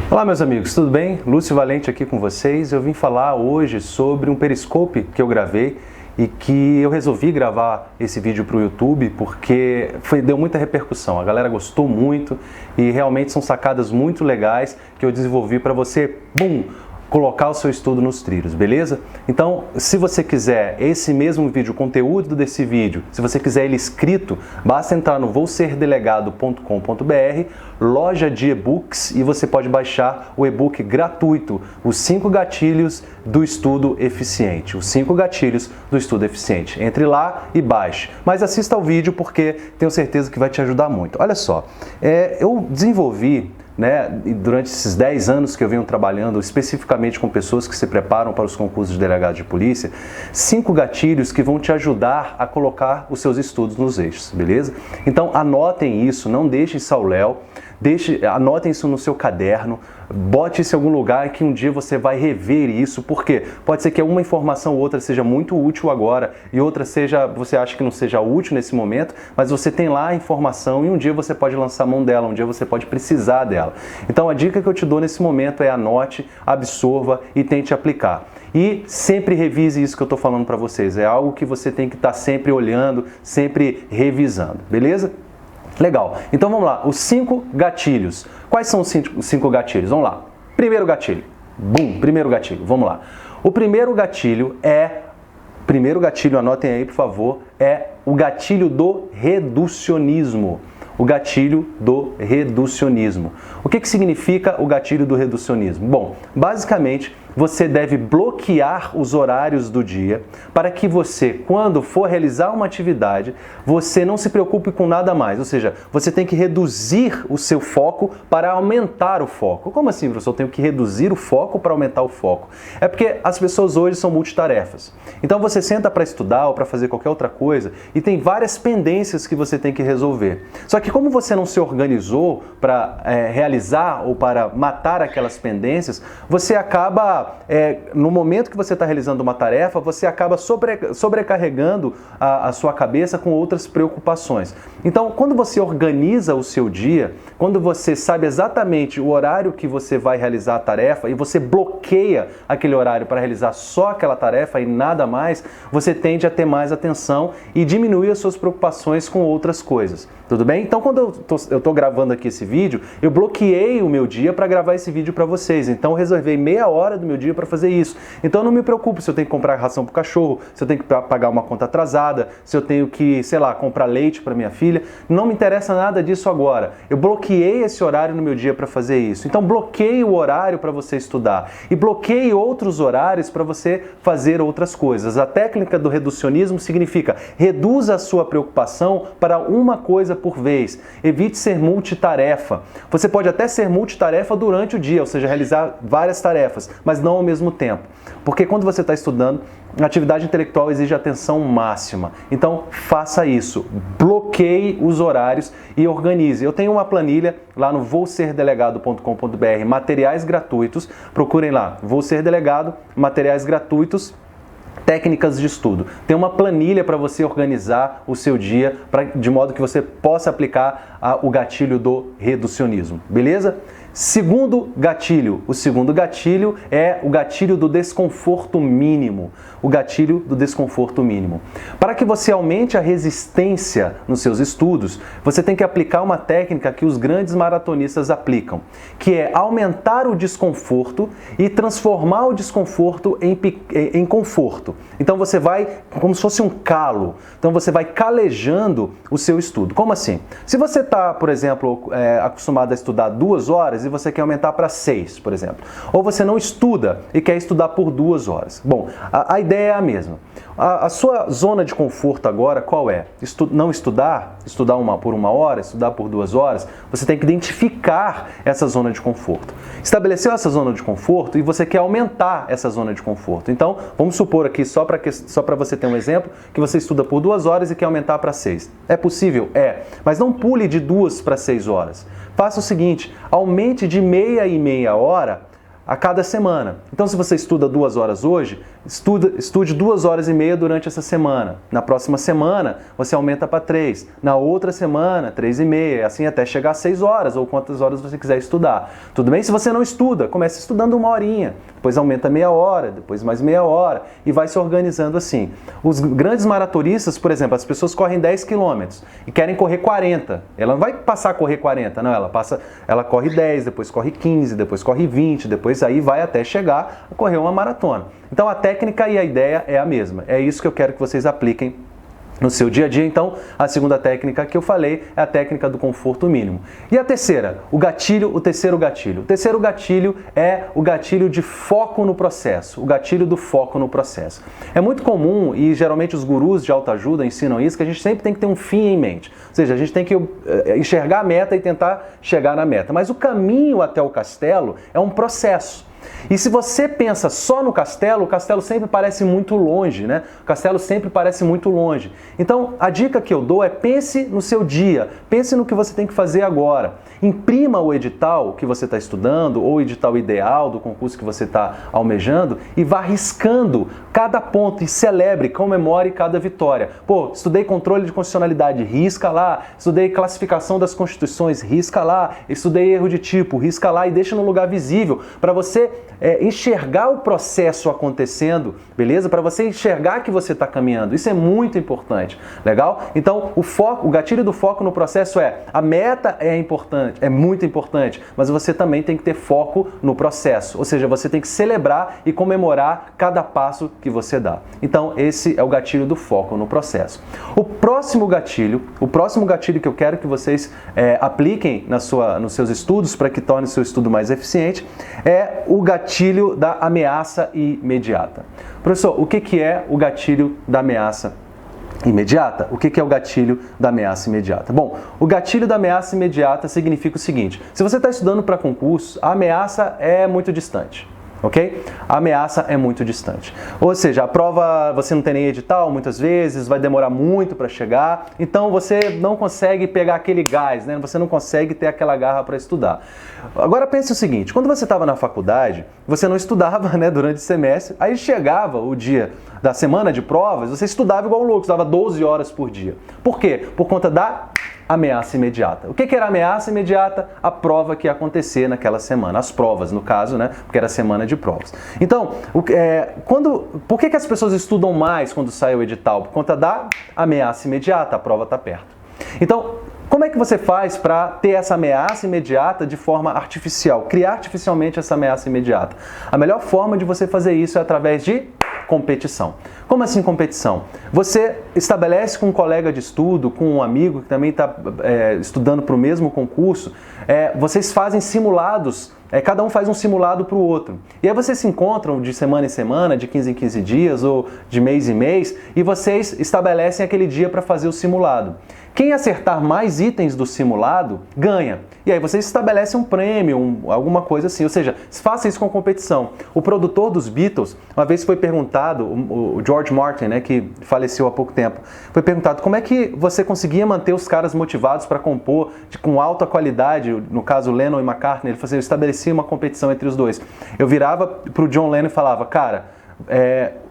Olá meus amigos, tudo bem? Lúcio Valente aqui com vocês. Eu vim falar hoje sobre um Periscope que eu gravei e que eu resolvi gravar esse vídeo para o YouTube porque deu muita repercussão. A galera gostou muito e realmente são sacadas muito legais que eu desenvolvi para você, colocar o seu estudo nos trilhos, beleza? Então, se você quiser esse mesmo vídeo, o conteúdo desse vídeo, se você quiser ele escrito, basta entrar no vouserdelegado.com.br, loja de e-books, e você pode baixar o e-book gratuito, os 5 gatilhos do estudo eficiente. Os 5 gatilhos do estudo eficiente. Entre lá e baixe. Mas assista ao vídeo porque tenho certeza que vai te ajudar muito. Olha só, eu desenvolvi durante esses 10 anos que eu venho trabalhando especificamente com pessoas que se preparam para os concursos de delegado de polícia, 5 gatilhos que vão te ajudar a colocar os seus estudos nos eixos, beleza? Então anotem isso, não deixem isso ao léu, anotem isso no seu caderno, bote isso em algum lugar que um dia você vai rever isso, porque pode ser que uma informação ou outra seja muito útil agora e outra você acha que não seja útil nesse momento, mas você tem lá a informação e um dia você pode lançar mão dela, um dia você pode precisar dela. Então a dica que eu te dou nesse momento é anote, absorva e tente aplicar. E sempre revise isso que eu estou falando para vocês, é algo que você tem que estar sempre olhando, sempre revisando, beleza? Legal, então vamos lá, os 5 gatilhos. Quais são os 5 gatilhos? Vamos lá. Primeiro gatilho. Primeiro gatilho, vamos lá. O primeiro gatilho, anotem aí por favor, é o gatilho do reducionismo. O gatilho do reducionismo. O que significa o gatilho do reducionismo? Bom, basicamente, você deve bloquear os horários do dia para que você, quando for realizar uma atividade, você não se preocupe com nada mais. Ou seja, você tem que reduzir o seu foco para aumentar o foco. Como assim, professor? Eu tenho que reduzir o foco para aumentar o foco? É porque as pessoas hoje são multitarefas. Então você senta para estudar ou para fazer qualquer outra coisa e tem várias pendências que você tem que resolver. Só que como você não se organizou para realizar ou para matar aquelas pendências, você acaba, no momento que você está realizando uma tarefa, você acaba sobrecarregando a sua cabeça com outras preocupações. Então, quando você organiza o seu dia, quando você sabe exatamente o horário que você vai realizar a tarefa e você bloqueia aquele horário para realizar só aquela tarefa e nada mais, você tende a ter mais atenção e diminuir as suas preocupações com outras coisas. Tudo bem? Então, quando eu estou gravando aqui esse vídeo, eu bloqueei o meu dia para gravar esse vídeo para vocês. Então, eu reservei meia hora do meu dia para fazer isso. Então, eu não me preocupo se eu tenho que comprar ração para o cachorro, se eu tenho que pagar uma conta atrasada, se eu tenho que, comprar leite para minha filha. Não me interessa nada disso agora. Eu bloqueei esse horário no meu dia para fazer isso. Então, bloqueie o horário para você estudar e bloqueie outros horários para você fazer outras coisas. A técnica do reducionismo significa reduza a sua preocupação para uma coisa por vez. Evite ser multitarefa. Você pode até ser multitarefa durante o dia, ou seja, realizar várias tarefas, mas não ao mesmo tempo. Porque quando você está estudando, a atividade intelectual exige atenção máxima. Então, faça isso. Bloqueie os horários e organize. Eu tenho uma planilha lá no vouserdelegado.com.br, materiais gratuitos. Procurem lá, Vou Ser Delegado, materiais gratuitos, técnicas de estudo. Tem uma planilha para você organizar o seu dia, de modo que você possa aplicar o gatilho do reducionismo. Beleza? Segundo gatilho. O segundo gatilho é o gatilho do desconforto mínimo. O gatilho do desconforto mínimo. Para que você aumente a resistência nos seus estudos, você tem que aplicar uma técnica que os grandes maratonistas aplicam, que é aumentar o desconforto e transformar o desconforto em conforto. Então você vai, como se fosse um calo, então você vai calejando o seu estudo. Como assim? Se você está, por exemplo, acostumado a estudar 2 horas e você quer aumentar para 6, por exemplo, ou você não estuda e quer estudar por 2 horas. Bom, a ideia é a mesma. A sua zona de conforto agora qual é? Não estudar por 1 hora, estudar por 2 horas, você tem que identificar essa zona de conforto. Estabeleceu essa zona de conforto e você quer aumentar essa zona de conforto. Então, vamos supor aqui, só para você ter um exemplo, que você estuda por 2 horas e quer aumentar para 6. É possível? É. Mas não pule de 2 para 6 horas. Faça o seguinte, aumente de meia hora a cada semana. Então, se você estuda 2 horas hoje, estude 2h30 durante essa semana. Na próxima semana, você aumenta para 3. Na outra semana, 3h30, assim até chegar a 6 horas, ou quantas horas você quiser estudar. Tudo bem? Se você não estuda, comece estudando 1 horinha, depois aumenta meia hora, depois mais meia hora, e vai se organizando assim. Os grandes maratonistas, por exemplo, as pessoas correm 10 km e querem correr 40. Ela não vai passar a correr 40, não, ela corre 10, depois corre 15, depois corre 20, depois aí vai até chegar a correr uma maratona. Então a técnica e a ideia é a mesma. É isso que eu quero que vocês apliquem no seu dia a dia. Então, a segunda técnica que eu falei é a técnica do conforto mínimo. E a terceira, o terceiro gatilho. O terceiro gatilho é o gatilho de foco no processo, o gatilho do foco no processo. É muito comum, e geralmente os gurus de autoajuda ensinam isso, que a gente sempre tem que ter um fim em mente. Ou seja, a gente tem que enxergar a meta e tentar chegar na meta. Mas o caminho até o castelo é um processo. E se você pensa só no castelo, o castelo sempre parece muito longe, né? O castelo sempre parece muito longe. Então, a dica que eu dou é pense no seu dia, pense no que você tem que fazer agora. Imprima o edital que você está estudando, ou o edital ideal do concurso que você está almejando, e vá riscando cada ponto e celebre, comemore cada vitória. Pô, estudei controle de constitucionalidade, risca lá. Estudei classificação das constituições, risca lá. Estudei erro de tipo, risca lá e deixa no lugar visível para você enxergar o processo acontecendo, beleza? Para você enxergar que você está caminhando. Isso é muito importante, legal? Então, o gatilho do foco no processo a meta é importante, é muito importante, mas você também tem que ter foco no processo, ou seja, você tem que celebrar e comemorar cada passo que você dá. Então, esse é o gatilho do foco no processo. O próximo gatilho que eu quero que vocês apliquem nos seus estudos para que torne o seu estudo mais eficiente é o gatilho da ameaça imediata. Professor, o que é o gatilho da ameaça imediata? O que é o gatilho da ameaça imediata? Bom, o gatilho da ameaça imediata significa o seguinte: se você está estudando para concurso, a ameaça é muito distante. Ok? A ameaça é muito distante. Ou seja, a prova você não tem nem edital muitas vezes, vai demorar muito para chegar, então você não consegue pegar aquele gás, né? Você não consegue ter aquela garra para estudar. Agora pense o seguinte: quando você estava na faculdade, você não estudava, né, durante o semestre, aí chegava o dia da semana de provas, você estudava igual um louco, estudava 12 horas por dia. Por quê? Por conta da ameaça imediata. O que era ameaça imediata? A prova que ia acontecer naquela semana. As provas, no caso, né? Porque era semana de provas. Então, por que as pessoas estudam mais quando sai o edital? Por conta da ameaça imediata, a prova está perto. Então, como é que você faz para ter essa ameaça imediata de forma artificial? Criar artificialmente essa ameaça imediata? A melhor forma de você fazer isso é através de competição. Como assim competição? Você estabelece com um colega de estudo, com um amigo que também está estudando para o mesmo concurso, vocês fazem simulados, cada um faz um simulado para o outro. E aí vocês se encontram de semana em semana, de 15 em 15 dias ou de mês em mês, e vocês estabelecem aquele dia para fazer o simulado. Quem acertar mais itens do simulado, ganha. E aí vocês estabelecem um prêmio, alguma coisa assim. Ou seja, faça isso com competição. O produtor dos Beatles, uma vez foi perguntado, o George Martin, né, que faleceu há pouco tempo, foi perguntado como é que você conseguia manter os caras motivados para compor com alta qualidade, no caso Lennon e McCartney. Ele falou assim: eu estabelecia uma competição entre os dois. Eu virava para o John Lennon e falava: cara,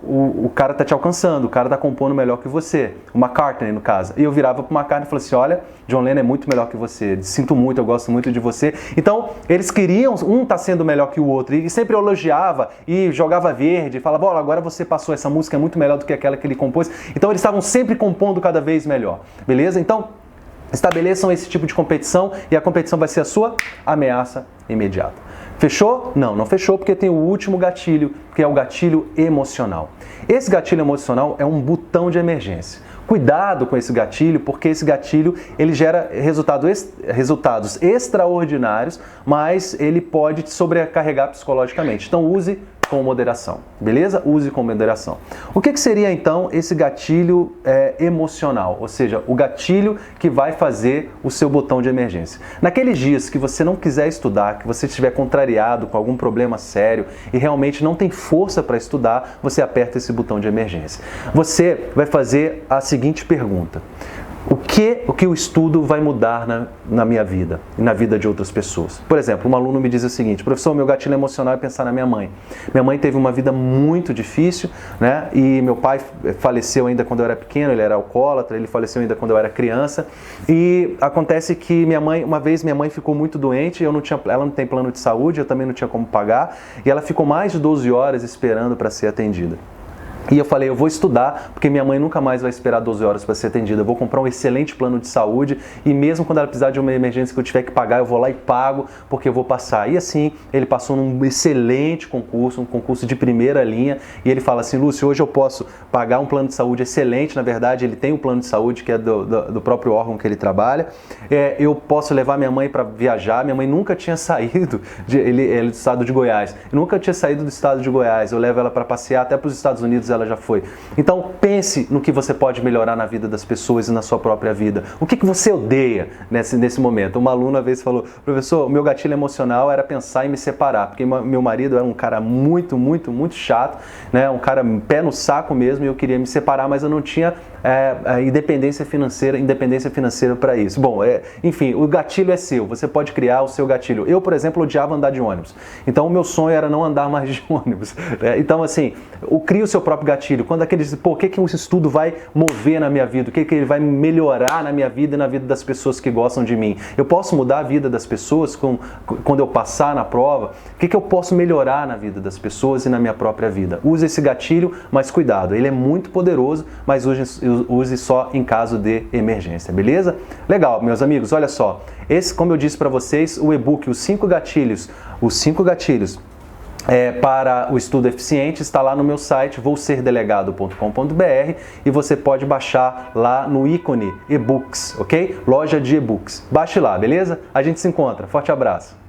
o cara tá te alcançando, o cara tá compondo melhor que você, o McCartney no caso. E eu virava pro McCartney e falava assim: olha, John Lennon é muito melhor que você, sinto muito, eu gosto muito de você. Então, eles queriam, um tá sendo melhor que o outro, e sempre elogiava e jogava verde, e falava: olha, agora você passou, essa música é muito melhor do que aquela que ele compôs. Então, eles estavam sempre compondo cada vez melhor, beleza? Então, estabeleçam esse tipo de competição, e a competição vai ser a sua ameaça imediata. Fechou? Não, não fechou, porque tem o último gatilho, que é o gatilho emocional. Esse gatilho emocional é um botão de emergência. Cuidado com esse gatilho, porque esse gatilho ele gera resultados extraordinários, mas ele pode te sobrecarregar psicologicamente. Então use com moderação, beleza? Use com moderação. O que seria então esse gatilho emocional? Ou seja, o gatilho que vai fazer o seu botão de emergência. Naqueles dias que você não quiser estudar, que você estiver contrariado com algum problema sério e realmente não tem força para estudar, você aperta esse botão de emergência. Você vai fazer a seguinte pergunta: o que o estudo vai mudar na minha vida e na vida de outras pessoas? Por exemplo, um aluno me diz o seguinte: professor, meu gatilho emocional é pensar na minha mãe. Minha mãe teve uma vida muito difícil, né? E meu pai faleceu ainda quando eu era pequeno, ele era alcoólatra, ele faleceu ainda quando eu era criança. E acontece que uma vez minha mãe ficou muito doente, ela não tem plano de saúde, eu também não tinha como pagar, e ela ficou mais de 12 horas esperando para ser atendida. E eu falei, eu vou estudar, porque minha mãe nunca mais vai esperar 12 horas para ser atendida. Eu vou comprar um excelente plano de saúde e mesmo quando ela precisar de uma emergência que eu tiver que pagar, eu vou lá e pago, porque eu vou passar. E assim, ele passou num excelente concurso, um concurso de primeira linha, e ele fala assim, Lúcio, hoje eu posso pagar um plano de saúde excelente, na verdade ele tem um plano de saúde que é do próprio órgão que ele trabalha, eu posso levar minha mãe para viajar, minha mãe nunca tinha saído, ele é do estado de Goiás, nunca tinha saído do estado de Goiás, eu levo ela para passear até para os Estados Unidos, ela já foi. Então pense no que você pode melhorar na vida das pessoas e na sua própria vida. O que você odeia nesse momento? Uma aluna uma vez falou, professor, o meu gatilho emocional era pensar em me separar, porque meu marido era um cara muito, muito, muito chato, né? Um cara pé no saco mesmo, e eu queria me separar, mas eu não tinha independência financeira para isso. Bom, enfim, o gatilho é seu, você pode criar o seu gatilho. Eu, por exemplo, odiava andar de ônibus, então o meu sonho era não andar mais de ônibus. Então, assim, cria o seu próprio gatilho. Quando aquele diz, o que esse estudo vai mover na minha vida? O que ele vai melhorar na minha vida e na vida das pessoas que gostam de mim? Eu posso mudar a vida das pessoas quando eu passar na prova? O que eu posso melhorar na vida das pessoas e na minha própria vida? Use esse gatilho, mas cuidado, ele é muito poderoso, mas use só em caso de emergência, beleza? Legal, meus amigos, olha só. Como eu disse para vocês, o e-book, os 5 gatilhos para o estudo eficiente está lá no meu site vouserdelegado.com.br e você pode baixar lá no ícone e-books, ok? Loja de e-books. Baixe lá, beleza? A gente se encontra. Forte abraço!